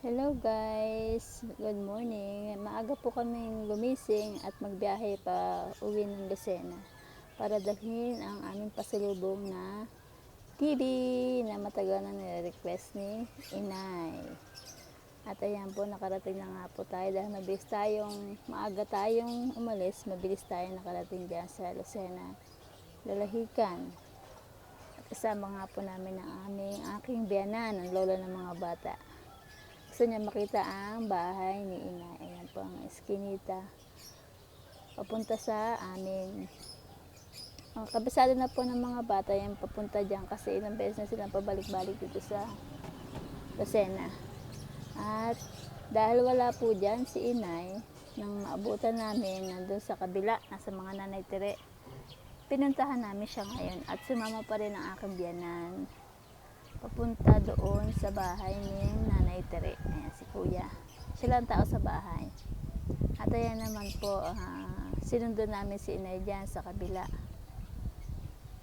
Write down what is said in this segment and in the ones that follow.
Hello guys, good morning. Maaga po kaming gumising at magbiyahe pa uwi ng Lucena para dalhin ang aming pasalubong na TV na matagal na nire-request ni Inay. At ayan po, nakarating na nga po tayo dahil maaga tayong umalis, mabilis tayo nakarating dyan sa Lucena, Lalahican. At kasama nga po namin ang aking biyanan, ang lola ng mga bata. Gusto niya makita ang bahay ni Inay. Ayan po ang eskinita papunta sa amin. Kabisado na po ng mga bata yan papunta dyan kasi ilang beses na silang pabalik-balik dito sa Lucena. At dahil wala po dyan si Inay, nang maabutan namin nandun sa kabila, nasa mga Nanay Tere, pinuntahan namin siya ngayon at sumama pa rin ang aking biyanan papunta doon sa bahay ni Nanay Tere. Ayan si Kuya. Sila ang tao sa bahay. At ayan naman po, sinundo namin si Inay dyan sa kabila.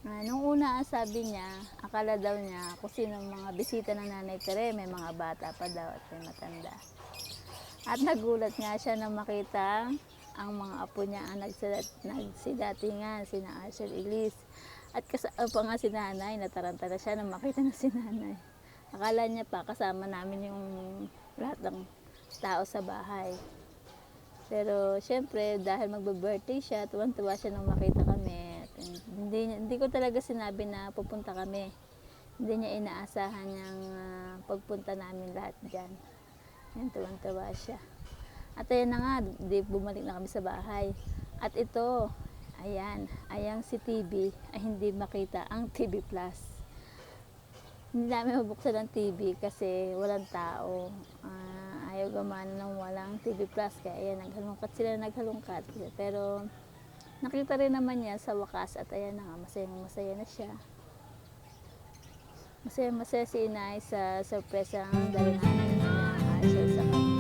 Nung una, sabi niya, akala daw niya kung sino mga bisita ng Nanay Tere, may mga bata pa daw at may matanda. At nagulat nga siya nang makita ang mga apo niya ang nagsidatingan, sina Arcel Elise. At kasama pa nga si Nanay, natarantala siya nang makita na si Nanay. Akala niya pa kasama namin yung lahat ng tao sa bahay. Pero syempre dahil magbe-birthday siya, tuwan-tuwa siya nang makita kami. At hindi ko talaga sinabi na pupunta kami. Hindi niya inaasahan yung pagpunta namin lahat dyan. Yan, tuwan-tuwa siya. At ayan na nga, bumalik na kami sa bahay. At ito, ayang si TV ay hindi makita ang TV Plus. Hindi namin mabuksan ang TV kasi walang tao. Ayaw gumana ng walang TV Plus. Kaya ayan, naghalungkat. Pero nakita rin naman niya sa wakas at ayan na nga, masaya na siya. Masaya si Inay sa sorpresa ang dala namin na Arcel sa kanya.